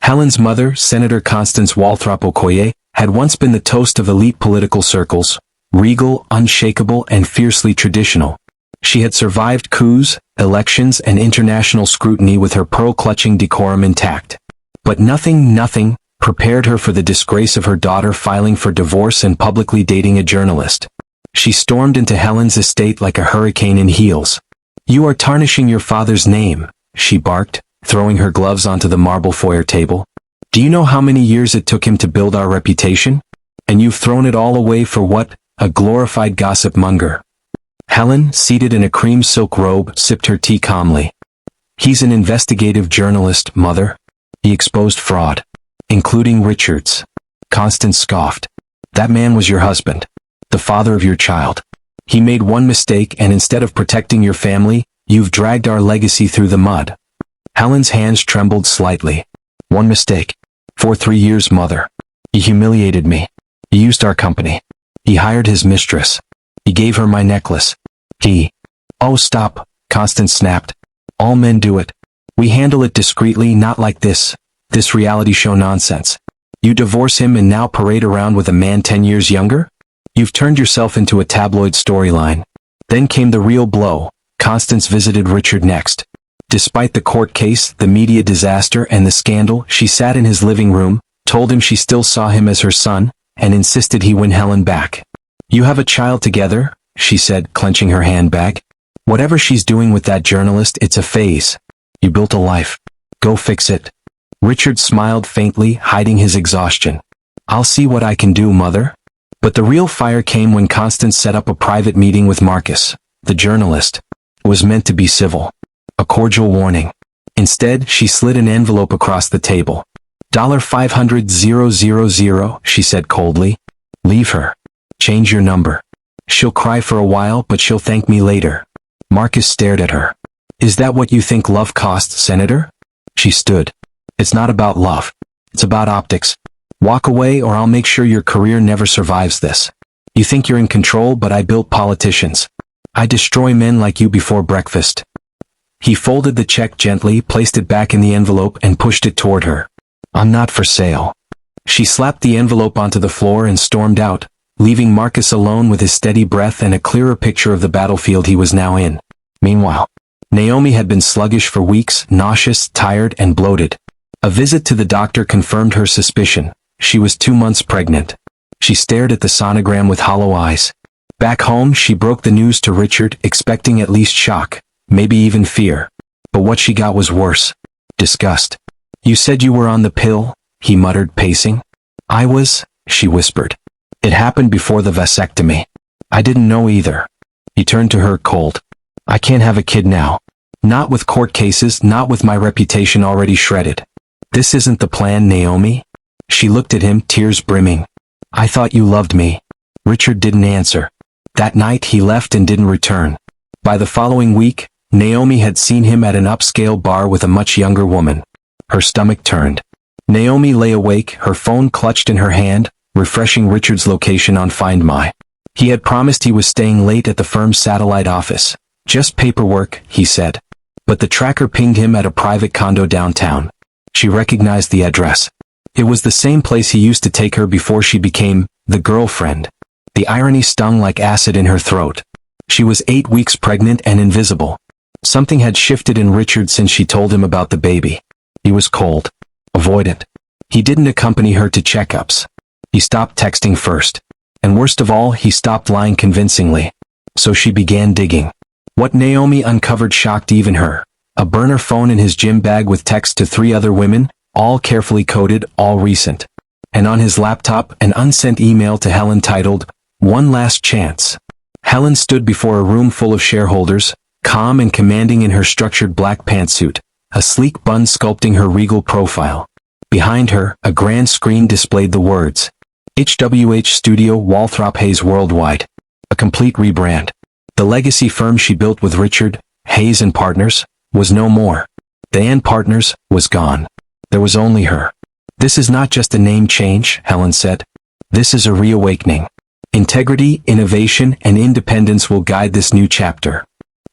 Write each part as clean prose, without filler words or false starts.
Helen's mother, Senator Constance Walthrop-Okoye, had once been the toast of elite political circles, regal, unshakable, and fiercely traditional. She had survived coups, elections, and international scrutiny with her pearl-clutching decorum intact. But nothing prepared her for the disgrace of her daughter filing for divorce and publicly dating a journalist. She stormed into Helen's estate like a hurricane in heels. "You are tarnishing your father's name," she barked, throwing her gloves onto the marble foyer table. "Do you know how many years it took him to build our reputation? And you've thrown it all away for what? A glorified gossip monger." Helen, seated in a cream silk robe, sipped her tea calmly. "He's an investigative journalist, Mother. He exposed fraud, including Richard's." Constance scoffed. "That man was your husband, the father of your child. He made one mistake, and instead of protecting your family, you've dragged our legacy through the mud." Helen's hands trembled slightly. "One mistake. For 3 years, Mother. He humiliated me. He used our company. He hired his mistress. He gave her my necklace. He—" "Oh, stop," Constance snapped. "All men do it. We handle it discreetly, not like this reality show nonsense. You divorce him and now parade around with a man 10 years younger? You've turned yourself into a tabloid storyline." Then came the real blow. Constance visited Richard next. Despite the court case, the media disaster, and the scandal, she sat in his living room, told him she still saw him as her son, and insisted he win Helen back. "You have a child together," she said, clenching her handbag. "Whatever she's doing with that journalist, it's a phase. You built a life. Go fix it." Richard smiled faintly, hiding his exhaustion. "I'll see what I can do, Mother." But the real fire came when Constance set up a private meeting with Marcus, the journalist. It was meant to be civil. A cordial warning. Instead, she slid an envelope across the table. $500,000, she said coldly. "Leave her. Change your number. She'll cry for a while, but she'll thank me later." Marcus stared at her. "Is that what you think love costs, Senator?" She stood. "It's not about love. It's about optics. Walk away or I'll make sure your career never survives this. You think you're in control, but I built politicians. I destroy men like you before breakfast." He folded the check gently, placed it back in the envelope, and pushed it toward her. "I'm not for sale." She slapped the envelope onto the floor and stormed out, leaving Marcus alone with his steady breath and a clearer picture of the battlefield he was now in. Meanwhile, Naomi had been sluggish for weeks, nauseous, tired, and bloated. A visit to the doctor confirmed her suspicion. She was 2 months pregnant. She stared at the sonogram with hollow eyes. Back home, she broke the news to Richard, expecting at least shock, maybe even fear. But what she got was worse. Disgust. "You said you were on the pill," he muttered, pacing. "I was," she whispered. "It happened before the vasectomy. I didn't know either." He turned to her cold. "I can't have a kid now. Not with court cases, not with my reputation already shredded." "This isn't the plan, Naomi." She looked at him, tears brimming. "I thought you loved me." Richard didn't answer. That night he left and didn't return. By the following week, Naomi had seen him at an upscale bar with a much younger woman. Her stomach turned. Naomi lay awake, her phone clutched in her hand, refreshing Richard's location on Find My. He had promised he was staying late at the firm's satellite office. "Just paperwork," he said. But the tracker pinged him at a private condo downtown. She recognized the address. It was the same place he used to take her before she became the girlfriend. The irony stung like acid in her throat. She was 8 weeks pregnant and invisible. Something had shifted in Richard since she told him about the baby. He was cold, avoidant. He didn't accompany her to checkups. He stopped texting first. And worst of all, he stopped lying convincingly. So she began digging. What Naomi uncovered shocked even her. A burner phone in his gym bag with texts to 3 other women, all carefully coded, all recent. And on his laptop, an unsent email to Helen titled, "One Last Chance." Helen stood before a room full of shareholders, calm and commanding in her structured black pantsuit, a sleek bun sculpting her regal profile. Behind her, a grand screen displayed the words, "HWH Studio Walthrop Hayes Worldwide." A complete rebrand. The legacy firm she built with Richard, Hayes and Partners, was no more. The and Partners was gone. There was only her. "This is not just a name change," Helen said. "This is a reawakening. Integrity, innovation, and independence will guide this new chapter."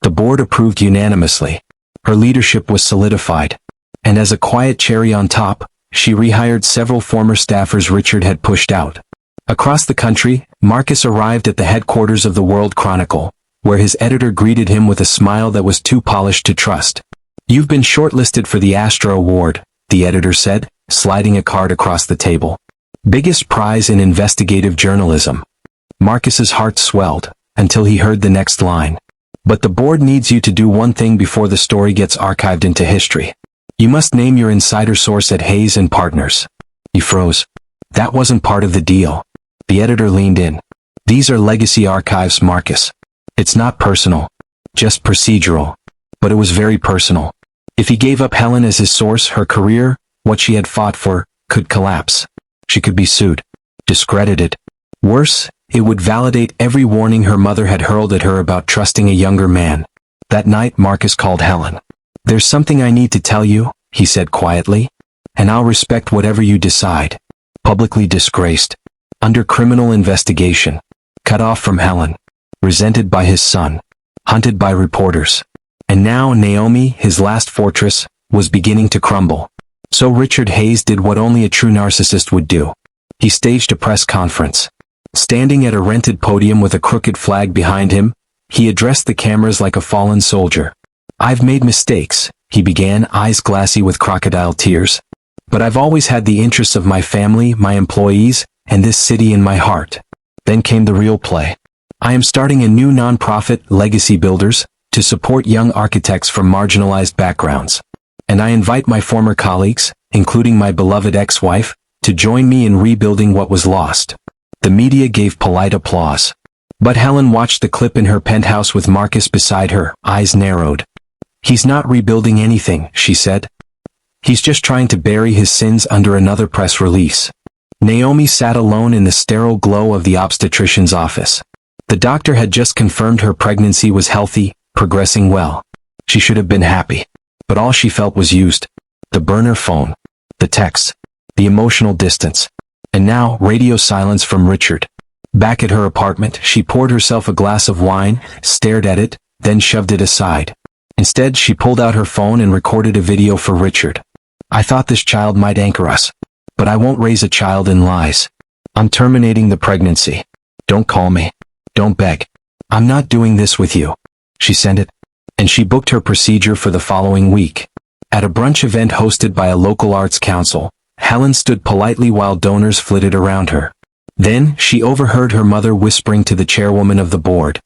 The board approved unanimously. Her leadership was solidified. And as a quiet cherry on top, she rehired several former staffers Richard had pushed out. Across the country, Marcus arrived at the headquarters of the World Chronicle, where his editor greeted him with a smile that was too polished to trust. "You've been shortlisted for the Astra Award," the editor said, sliding a card across the table. "Biggest prize in investigative journalism." Marcus's heart swelled, until he heard the next line. "But the board needs you to do one thing before the story gets archived into history. You must name your insider source at Hayes and Partners." He froze. That wasn't part of the deal. The editor leaned in. "These are legacy archives, Marcus. It's not personal. Just procedural." But it was very personal. If he gave up Helen as his source, her career, what she had fought for, could collapse. She could be sued. Discredited. Worse, it would validate every warning her mother had hurled at her about trusting a younger man. That night Marcus called Helen. "There's something I need to tell you," he said quietly. "And I'll respect whatever you decide." Publicly disgraced. Under criminal investigation. Cut off from Helen. Resented by his son. Hunted by reporters. And now Naomi, his last fortress, was beginning to crumble. So Richard Hayes did what only a true narcissist would do. He staged a press conference. Standing at a rented podium with a crooked flag behind him, he addressed the cameras like a fallen soldier. "I've made mistakes," he began, eyes glassy with crocodile tears. "But I've always had the interests of my family, my employees, and this city in my heart." Then came the real play. "I am starting a new nonprofit, Legacy Builders, to support young architects from marginalized backgrounds. And I invite my former colleagues, including my beloved ex-wife, to join me in rebuilding what was lost." The media gave polite applause. But Helen watched the clip in her penthouse with Marcus beside her, eyes narrowed. "He's not rebuilding anything," she said. "He's just trying to bury his sins under another press release." Naomi sat alone in the sterile glow of the obstetrician's office. The doctor had just confirmed her pregnancy was healthy, progressing well. She should have been happy. But all she felt was used. The burner phone. The texts. The emotional distance. And now, radio silence from Richard. Back at her apartment, she poured herself a glass of wine, stared at it, then shoved it aside. Instead, she pulled out her phone and recorded a video for Richard. "I thought this child might anchor us. But I won't raise a child in lies. I'm terminating the pregnancy. Don't call me. Don't beg. I'm not doing this with you." She sent it. And she booked her procedure for the following week. At a brunch event hosted by a local arts council, Helen stood politely while donors flitted around her. Then, she overheard her mother whispering to the chairwoman of the board.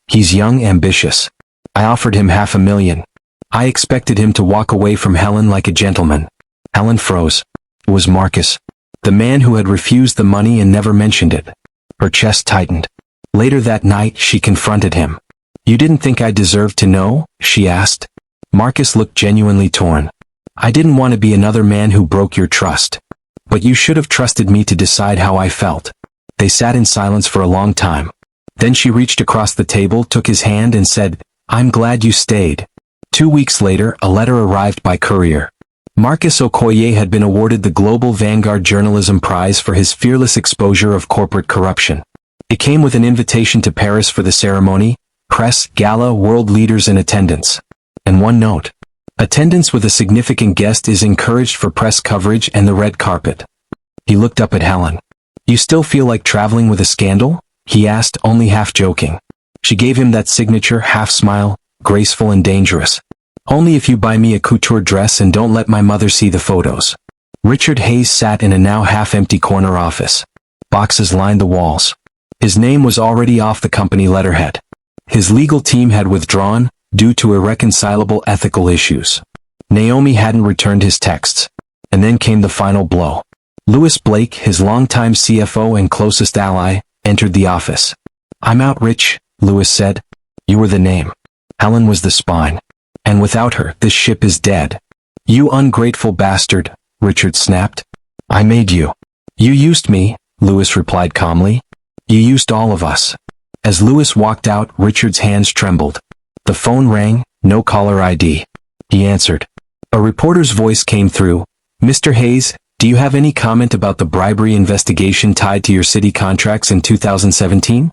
"He's young, ambitious. I offered him $500,000. I expected him to walk away from Helen like a gentleman." Helen froze. It was Marcus. The man who had refused the money and never mentioned it. Her chest tightened. Later that night, she confronted him. "You didn't think I deserved to know?" she asked. Marcus looked genuinely torn. "I didn't want to be another man who broke your trust. But you should have trusted me to decide how I felt." They sat in silence for a long time. Then she reached across the table, took his hand and said, "I'm glad you stayed." 2 weeks later, a letter arrived by courier. Marcus Okoye had been awarded the Global Vanguard Journalism Prize for his fearless exposure of corporate corruption. It came with an invitation to Paris for the ceremony, press, gala, world leaders in attendance. And one note. Attendance with a significant guest is encouraged for press coverage and the red carpet. He looked up at Helen. "You still feel like traveling with a scandal?" he asked, only half joking. She gave him that signature half-smile, graceful and dangerous. "Only if you buy me a couture dress and don't let my mother see the photos." Richard Hayes sat in a now half-empty corner office. Boxes lined the walls. His name was already off the company letterhead. His legal team had withdrawn, due to irreconcilable ethical issues. Naomi hadn't returned his texts. And then came the final blow. Louis Blake, his longtime CFO and closest ally, entered the office. "I'm out, Rich," Louis said. "You were the name. Helen was the spine. And without her, this ship is dead." "You ungrateful bastard," Richard snapped. "I made you." "You used me," Louis replied calmly. "You used all of us." As Louis walked out, Richard's hands trembled. The phone rang, no caller ID. He answered. A reporter's voice came through. "Mr. Hayes, do you have any comment about the bribery investigation tied to your city contracts in 2017?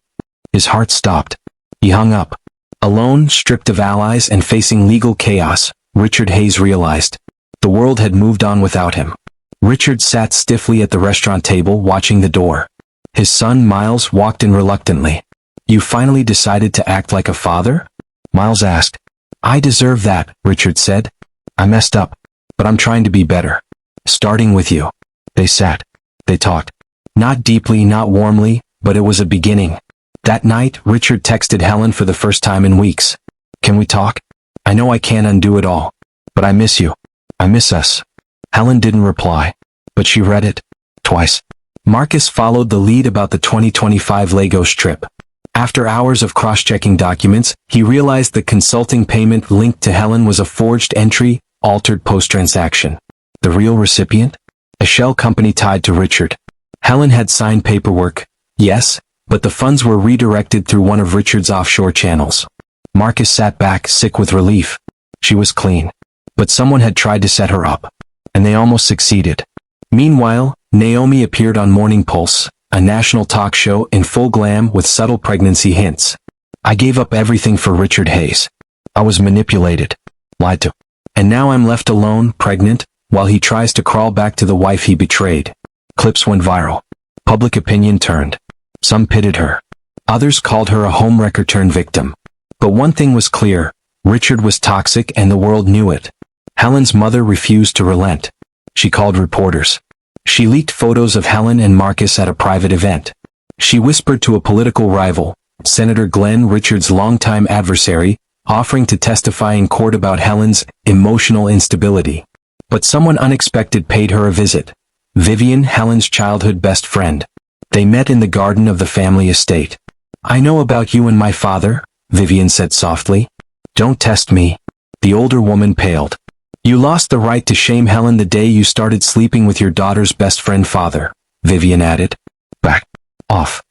His heart stopped. He hung up. Alone, stripped of allies and facing legal chaos, Richard Hayes realized. The world had moved on without him. Richard sat stiffly at the restaurant table watching the door. His son, Miles, walked in reluctantly. "You finally decided to act like a father?" Miles asked. "I deserve that," Richard said. "I messed up, but I'm trying to be better. Starting with you." They sat. They talked. Not deeply, not warmly, but it was a beginning. That night, Richard texted Helen for the first time in weeks. "Can we talk? I know I can't undo it all, but I miss you. I miss us." Helen didn't reply, but she read it. Twice. Marcus followed the lead about the 2025 Lagos trip. After hours of cross-checking documents, he realized the consulting payment linked to Helen was a forged entry, altered post-transaction. The real recipient? A shell company tied to Richard. Helen had signed paperwork, yes, but the funds were redirected through one of Richard's offshore channels. Marcus sat back, sick with relief. She was clean. But someone had tried to set her up. And they almost succeeded. Meanwhile, Naomi appeared on Morning Pulse, a national talk show in full glam with subtle pregnancy hints. "I gave up everything for Richard Hayes. I was manipulated. Lied to. And now I'm left alone, pregnant, while he tries to crawl back to the wife he betrayed." Clips went viral. Public opinion turned. Some pitied her. Others called her a homewrecker turned victim. But one thing was clear. Richard was toxic and the world knew it. Helen's mother refused to relent. She called reporters. She leaked photos of Helen and Marcus at a private event. She whispered to a political rival, Senator Glenn, Richard's longtime adversary, offering to testify in court about Helen's emotional instability. But someone unexpected paid her a visit. Vivian, Helen's childhood best friend. They met in the garden of the family estate. "I know about you and my father," Vivian said softly. "Don't test me." The older woman paled. "You lost the right to shame Helen the day you started sleeping with your daughter's best friend father," Vivian added. Back off.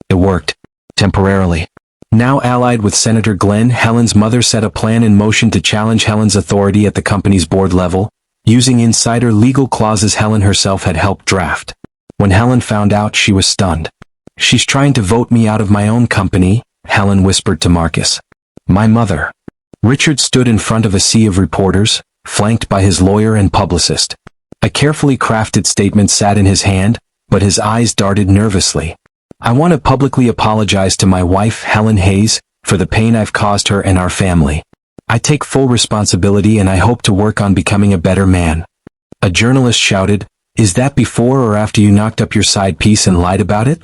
It worked. Temporarily. Now allied with Senator Glenn, Helen's mother set a plan in motion to challenge Helen's authority at the company's board level, using insider legal clauses Helen herself had helped draft. When Helen found out, she was stunned. "She's trying to vote me out of my own company," Helen whispered to Marcus. "My mother." Richard stood in front of a sea of reporters, flanked by his lawyer and publicist. A carefully crafted statement sat in his hand, but his eyes darted nervously. "I want to publicly apologize to my wife, Helen Hayes, for the pain I've caused her and our family. I take full responsibility and I hope to work on becoming a better man." A journalist shouted, "Is that before or after you knocked up your side piece and lied about it?"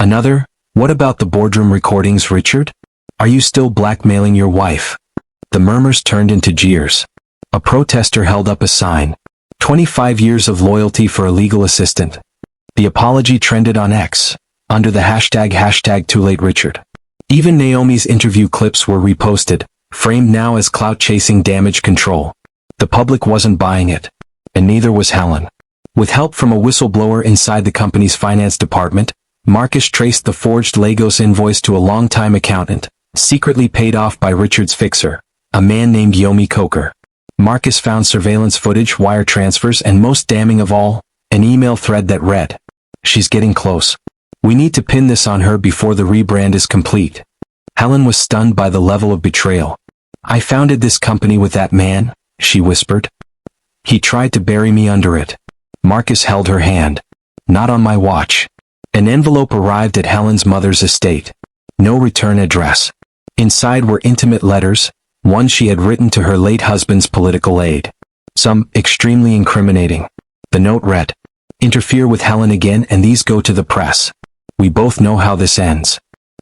Another, "What about the boardroom recordings, Richard? Are you still blackmailing your wife?" The murmurs turned into jeers. A protester held up a sign. 25 years of loyalty for a legal assistant. The apology trended on X, under the hashtag Too Late Richard. Even Naomi's interview clips were reposted, framed now as clout-chasing damage control. The public wasn't buying it. And neither was Helen. With help from a whistleblower inside the company's finance department, Marcus traced the forged Lagos invoice to a longtime accountant, secretly paid off by Richard's fixer, a man named Yomi Coker. Marcus found surveillance footage, wire transfers, and most damning of all, an email thread that read, "She's getting close. We need to pin this on her before the rebrand is complete." Helen was stunned by the level of betrayal. "I founded this company with that man," she whispered. "He tried to bury me under it." Marcus held her hand. "Not on my watch." An envelope arrived at Helen's mother's estate. No return address. Inside were intimate letters, one she had written to her late husband's political aide. Some extremely incriminating. The note read, "Interfere with Helen again and these go to the press. We both know how this ends."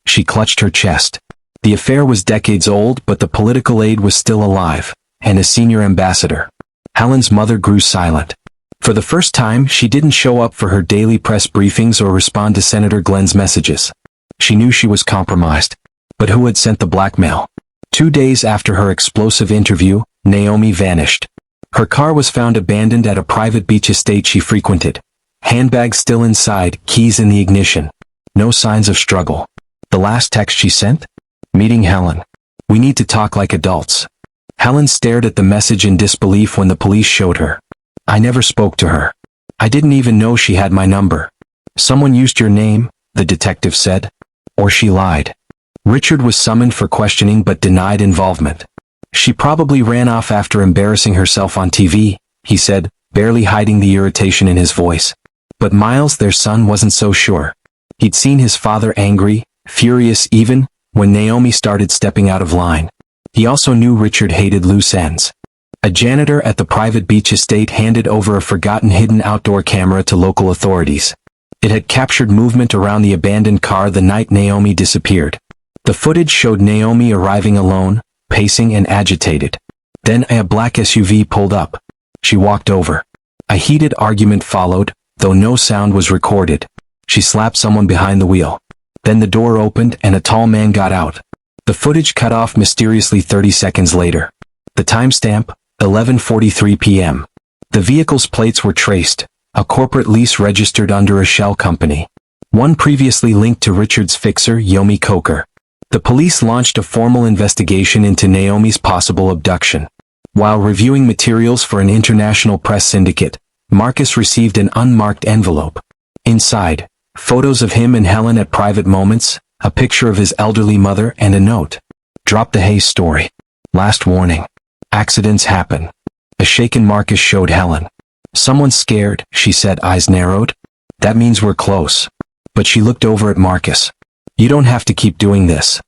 She clutched her chest. The affair was decades old, but the political aide was still alive, and a senior ambassador. Helen's mother grew silent. For the first time, she didn't show up for her daily press briefings or respond to Senator Glenn's messages. She knew she was compromised. But who had sent the blackmail? 2 days after her explosive interview, Naomi vanished. Her car was found abandoned at a private beach estate she frequented. Handbag still inside, keys in the ignition. No signs of struggle. The last text she sent? "Meeting Helen. We need to talk like adults." Helen stared at the message in disbelief when the police showed her. "I never spoke to her. I didn't even know she had my number." "Someone used your name," the detective said. "Or she lied." Richard was summoned for questioning but denied involvement. "She probably ran off after embarrassing herself on TV," he said, barely hiding the irritation in his voice. But Miles, their son, wasn't so sure. He'd seen his father angry, furious even, when Naomi started stepping out of line. He also knew Richard hated loose ends. A janitor at the private beach estate handed over a forgotten hidden outdoor camera to local authorities. It had captured movement around the abandoned car the night Naomi disappeared. The footage showed Naomi arriving alone, pacing and agitated. Then a black SUV pulled up. She walked over. A heated argument followed, though no sound was recorded. She slapped someone behind the wheel. Then the door opened and a tall man got out. The footage cut off mysteriously 30 seconds later. The timestamp, 11:43 p.m. The vehicle's plates were traced, a corporate lease registered under a shell company. One previously linked to Richard's fixer, Yomi Coker. The police launched a formal investigation into Naomi's possible abduction. While reviewing materials for an international press syndicate, Marcus received an unmarked envelope. Inside, photos of him and Helen at private moments, a picture of his elderly mother and a note. Drop the Hayes story. Last warning. Accidents happen. A shaken Marcus showed Helen. Someone's scared, she said, eyes narrowed. That means we're close. But she looked over at Marcus. You don't have to keep doing this.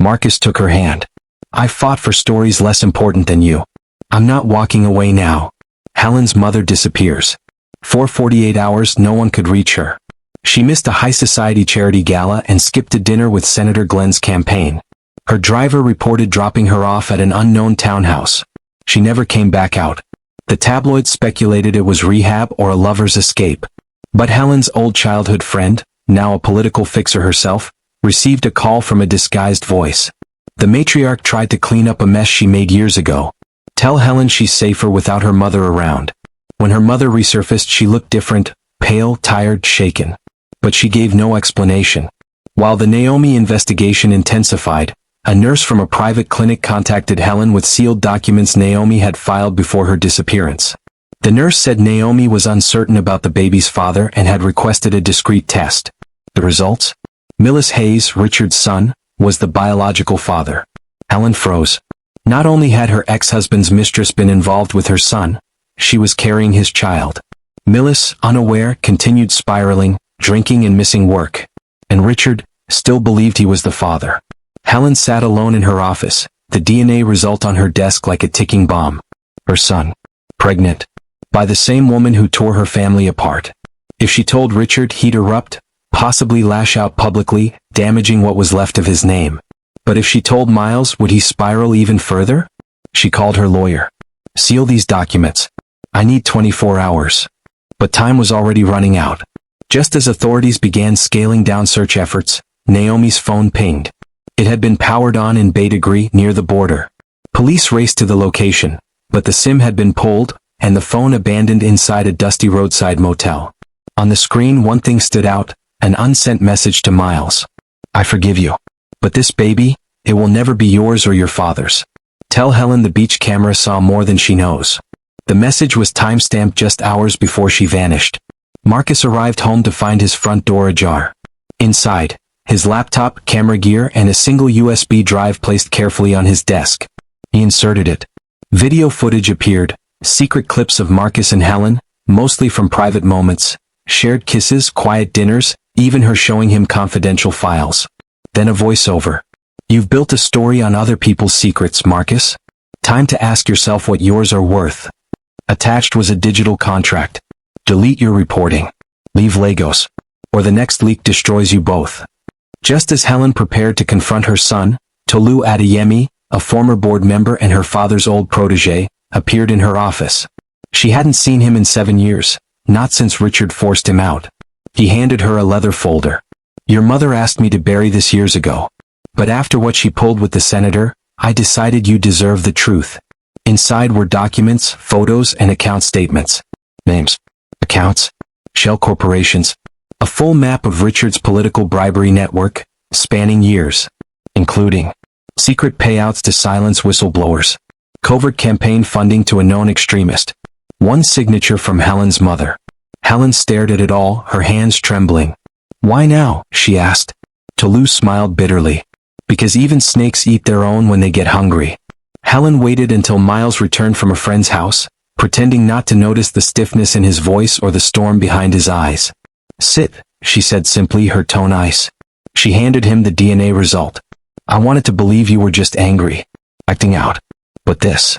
Marcus took her hand. I fought for stories less important than you. I'm not walking away now. Helen's mother disappears. For 48 hours no one could reach her. She missed a high society charity gala and skipped a dinner with Senator Glenn's campaign. Her driver reported dropping her off at an unknown townhouse. She never came back out. The tabloids speculated it was rehab or a lover's escape. But Helen's old childhood friend, now a political fixer herself, received a call from a disguised voice. The matriarch tried to clean up a mess she made years ago. Tell Helen she's safer without her mother around. When her mother resurfaced, she looked different, pale, tired, shaken. But she gave no explanation. While the Naomi investigation intensified, a nurse from a private clinic contacted Helen with sealed documents Naomi had filed before her disappearance. The nurse said Naomi was uncertain about the baby's father and had requested a discreet test. The results? Millis Hayes, Richard's son, was the biological father. Helen froze. Not only had her ex-husband's mistress been involved with her son, she was carrying his child. Millis, unaware, continued spiraling, drinking and missing work. And Richard still believed he was the father. Helen sat alone in her office, the DNA result on her desk like a ticking bomb. Her son. Pregnant. By the same woman who tore her family apart. If she told Richard, he'd erupt, possibly lash out publicly, damaging what was left of his name. But if she told Miles, would he spiral even further? She called her lawyer. Seal these documents. I need 24 hours. But time was already running out. Just as authorities began scaling down search efforts, Naomi's phone pinged. It had been powered on in Bay Degree near the border. Police raced to the location, but the SIM had been pulled, and the phone abandoned inside a dusty roadside motel. On the screen one thing stood out, an unsent message to Miles. I forgive you. But this baby, it will never be yours or your father's. Tell Helen the beach camera saw more than she knows. The message was timestamped just hours before she vanished. Marcus arrived home to find his front door ajar. Inside, his laptop, camera gear, and a single USB drive placed carefully on his desk. He inserted it. Video footage appeared, secret clips of Marcus and Helen, mostly from private moments, shared kisses, quiet dinners, even her showing him confidential files. Then a voiceover. You've built a story on other people's secrets, Marcus. Time to ask yourself what yours are worth. Attached was a digital contract. Delete your reporting. Leave Lagos. Or the next leak destroys you both. Just as Helen prepared to confront her son, Tolu Adeyemi, a former board member and her father's old protege, appeared in her office. She hadn't seen him in 7 years, not since Richard forced him out. He handed her a leather folder. Your mother asked me to bury this years ago. But after what she pulled with the senator, I decided you deserve the truth. Inside were documents, photos, and account statements. Names. Accounts. Shell corporations. A full map of Richard's political bribery network, spanning years. Including secret payouts to silence whistleblowers. Covert campaign funding to a known extremist. One signature from Helen's mother. Helen stared at it all, her hands trembling. Why now? She asked. Tolu smiled bitterly. Because even snakes eat their own when they get hungry. Helen waited until Miles returned from a friend's house, pretending not to notice the stiffness in his voice or the storm behind his eyes. "Sit," she said simply, her tone ice. She handed him the DNA result. "I wanted to believe you were just angry, acting out. But this."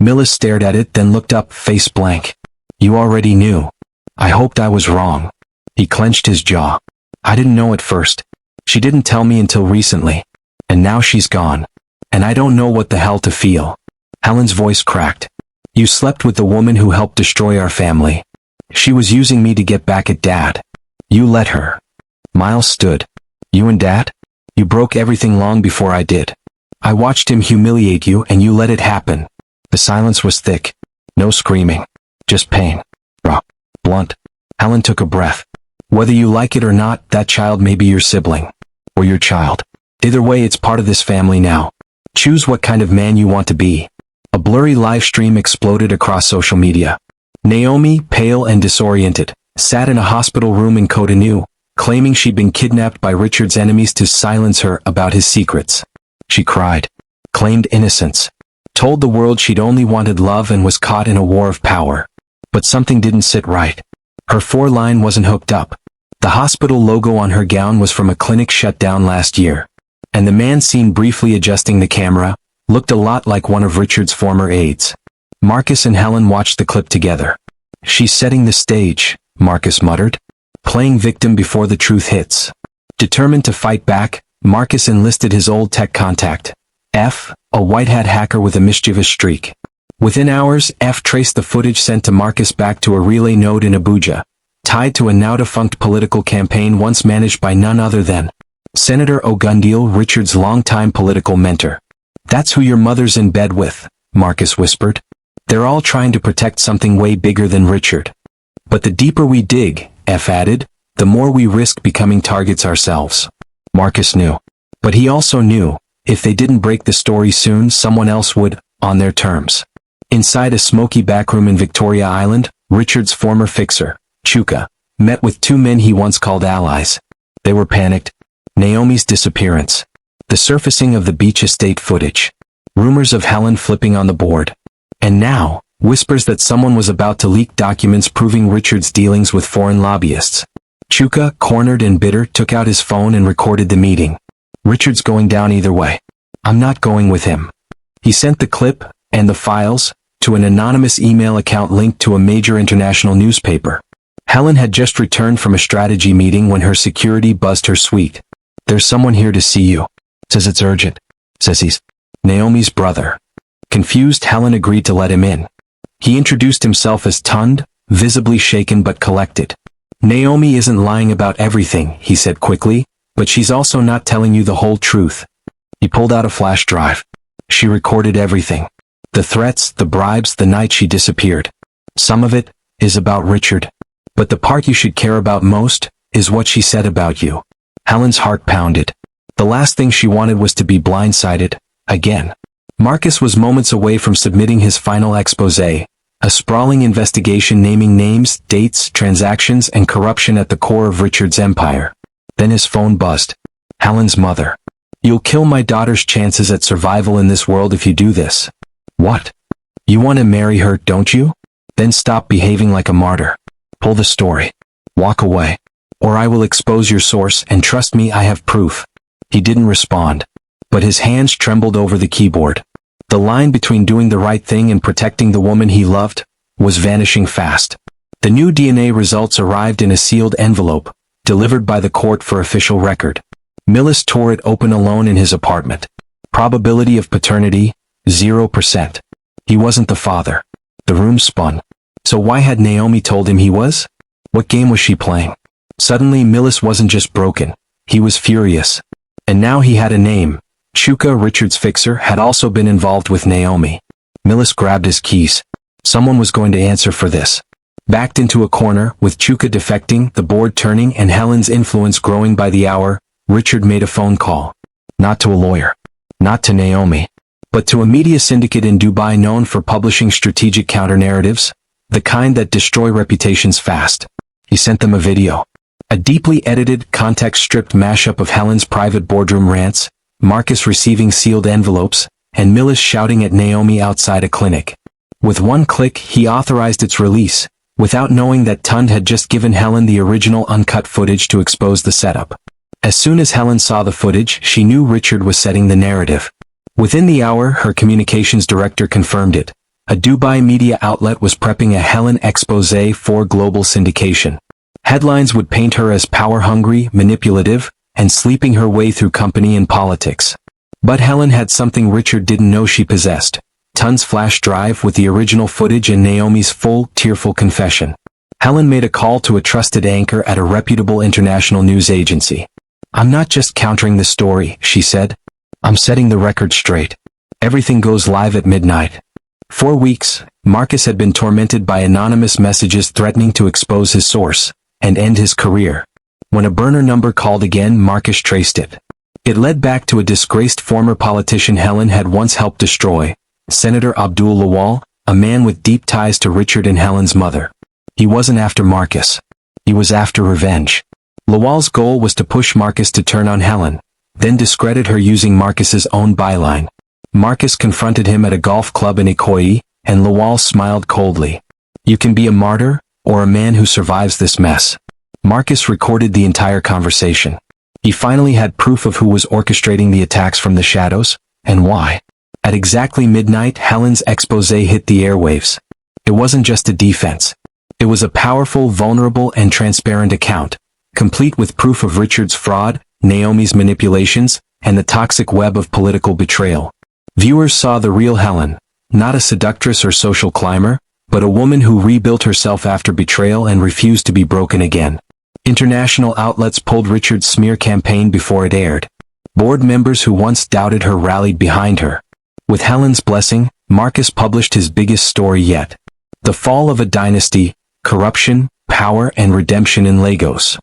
Millis stared at it, then looked up, face blank. "You already knew." "I hoped I was wrong." He clenched his jaw. "I didn't know at first. She didn't tell me until recently. And now she's gone. And I don't know what the hell to feel." Helen's voice cracked. "You slept with the woman who helped destroy our family. She was using me to get back at Dad. You let her." Miles stood. "You and Dad? You broke everything long before I did. I watched him humiliate you and you let it happen." The silence was thick. No screaming. Just pain. Raw. Blunt. Helen took a breath. "Whether you like it or not, that child may be your sibling. Or your child. Either way, it's part of this family now. Choose what kind of man you want to be." A blurry live stream exploded across social media. Naomi, pale and disoriented, sat in a hospital room in Cotonou, claiming she'd been kidnapped by Richard's enemies to silence her about his secrets. She cried, claimed innocence, told the world she'd only wanted love and was caught in a war of power. But something didn't sit right. Her foreline wasn't hooked up. The hospital logo on her gown was from a clinic shut down last year. And the man seen briefly adjusting the camera looked a lot like one of Richard's former aides. Marcus and Helen watched the clip together. "She's setting the stage," Marcus muttered. "Playing victim before the truth hits." Determined to fight back, Marcus enlisted his old tech contact, F, a white hat hacker with a mischievous streak. Within hours, F traced the footage sent to Marcus back to a relay node in Abuja, tied to a now-defunct political campaign once managed by none other than Senator Ogundil, Richard's longtime political mentor. "That's who your mother's in bed with," Marcus whispered. "They're all trying to protect something way bigger than Richard. But the deeper we dig," F added, "the more we risk becoming targets ourselves." Marcus knew. But he also knew, if they didn't break the story soon, someone else would, on their terms. Inside a smoky backroom in Victoria Island, Richard's former fixer, Chuka, met with two men he once called allies. They were panicked. Naomi's disappearance. The surfacing of the beach estate footage. Rumors of Helen flipping on the board. And now, whispers that someone was about to leak documents proving Richard's dealings with foreign lobbyists. Chuka, cornered and bitter, took out his phone and recorded the meeting. "Richard's going down either way. I'm not going with him." He sent the clip, and the files, to an anonymous email account linked to a major international newspaper. Helen had just returned from a strategy meeting when her security buzzed her suite. "There's someone here to see you. Says it's urgent. Says he's Naomi's brother." Confused, Helen agreed to let him in. He introduced himself as Tund, visibly shaken but collected. "Naomi isn't lying about everything," he said quickly, "but she's also not telling you the whole truth." He pulled out a flash drive. She recorded everything. The threats, the bribes, the night she disappeared. Some of it is about Richard. But the part you should care about most is what she said about you. Helen's heart pounded. The last thing she wanted was to be blindsided, again. Marcus was moments away from submitting his final exposé, a sprawling investigation naming names, dates, transactions, and corruption at the core of Richard's empire. Then his phone buzzed. Helen's mother. "You'll kill my daughter's chances at survival in this world if you do this." "What? You want to marry her, don't you? Then stop behaving like a martyr. Pull the story. Walk away. Or I will expose your source, and trust me, I have proof." He didn't respond. But his hands trembled over the keyboard. The line between doing the right thing and protecting the woman he loved was vanishing fast. The new DNA results arrived in a sealed envelope, delivered by the court for official record. Millis tore it open alone in his apartment. Probability of paternity, 0%. He wasn't the father. The room spun. So why had Naomi told him he was? What game was she playing? Suddenly Millis wasn't just broken. He was furious. And now he had a name. Chuka, Richard's fixer, had also been involved with Naomi. Millis grabbed his keys. Someone was going to answer for this. Backed into a corner, with Chuka defecting, the board turning, and Helen's influence growing by the hour, Richard made a phone call. Not to a lawyer. Not to Naomi. But to a media syndicate in Dubai known for publishing strategic counter-narratives, the kind that destroy reputations fast. He sent them a video. A deeply edited, context-stripped mashup of Helen's private boardroom rants, Marcus receiving sealed envelopes, and Millis shouting at Naomi outside a clinic. With one click, he authorized its release, without knowing that Tund had just given Helen the original uncut footage to expose the setup. As soon as Helen saw the footage, she knew Richard was setting the narrative. Within the hour, her communications director confirmed it. A Dubai media outlet was prepping a Helen exposé for global syndication. Headlines would paint her as power-hungry, manipulative, and sleeping her way through company and politics. But Helen had something Richard didn't know she possessed. Tund's flash drive with the original footage and Naomi's full, tearful confession. Helen made a call to a trusted anchor at a reputable international news agency. "I'm not just countering the story," she said. "I'm setting the record straight. Everything goes live at midnight." For weeks, Marcus had been tormented by anonymous messages threatening to expose his source and end his career. When a burner number called again, Marcus traced it. It led back to a disgraced former politician Helen had once helped destroy, Senator Abdul Lawal, a man with deep ties to Richard and Helen's mother. He wasn't after Marcus. He was after revenge. Lawal's goal was to push Marcus to turn on Helen, then discredit her using Marcus's own byline. Marcus confronted him at a golf club in Ikoyi, and Lawal smiled coldly. "You can be a martyr, or a man who survives this mess." Marcus recorded the entire conversation. He finally had proof of who was orchestrating the attacks from the shadows, and why. At exactly midnight, Helen's exposé hit the airwaves. It wasn't just a defense. It was a powerful, vulnerable, and transparent account, complete with proof of Richard's fraud, Naomi's manipulations, and the toxic web of political betrayal. Viewers saw the real Helen, not a seductress or social climber, but a woman who rebuilt herself after betrayal and refused to be broken again. International outlets pulled Richard's smear campaign before it aired. Board members who once doubted her rallied behind her. With Helen's blessing, Marcus published his biggest story yet. The fall of a dynasty, corruption, power, and redemption in Lagos.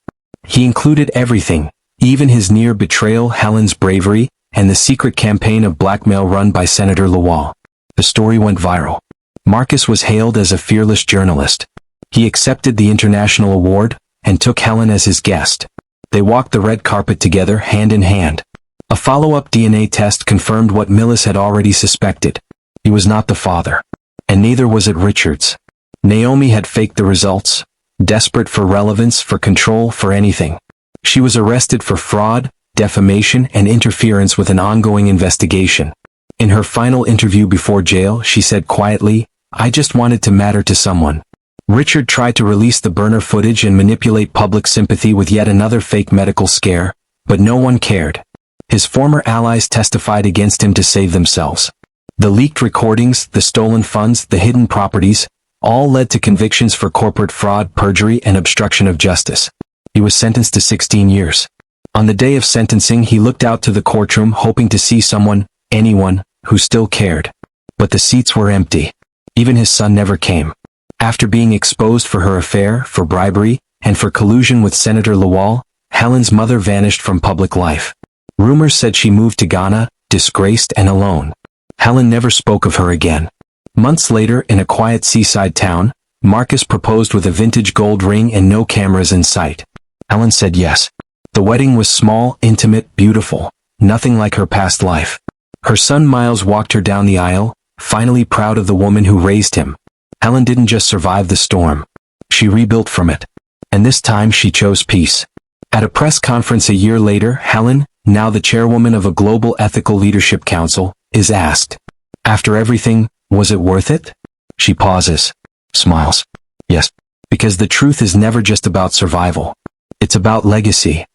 He included everything, even his near betrayal, Helen's bravery, and the secret campaign of blackmail run by Senator Lawal. The story went viral. Marcus was hailed as a fearless journalist. He accepted the international award, and took Helen as his guest. They walked the red carpet together, hand in hand. A follow-up DNA test confirmed what Millis had already suspected. He was not the father. And neither was it Richard's. Naomi had faked the results, desperate for relevance, for control, for anything. She was arrested for fraud, defamation, and interference with an ongoing investigation. In her final interview before jail, she said quietly, "I just wanted to matter to someone." Richard tried to release the burner footage and manipulate public sympathy with yet another fake medical scare, but no one cared. His former allies testified against him to save themselves. The leaked recordings, the stolen funds, the hidden properties, all led to convictions for corporate fraud, perjury, and obstruction of justice. He was sentenced to 16 years. On the day of sentencing, he looked out to the courtroom hoping to see someone, anyone, who still cared. But the seats were empty. Even his son never came. After being exposed for her affair, for bribery, and for collusion with Senator Lawal, Helen's mother vanished from public life. Rumors said she moved to Ghana, disgraced and alone. Helen never spoke of her again. Months later, in a quiet seaside town, Marcus proposed with a vintage gold ring and no cameras in sight. Helen said yes. The wedding was small, intimate, beautiful, nothing like her past life. Her son Miles walked her down the aisle, finally proud of the woman who raised him. Helen didn't just survive the storm. She rebuilt from it. And this time she chose peace. At a press conference a year later, Helen, now the chairwoman of a global ethical leadership council, is asked, "After everything, was it worth it?" She pauses, smiles. Yes, because the truth is never just about survival. It's about legacy.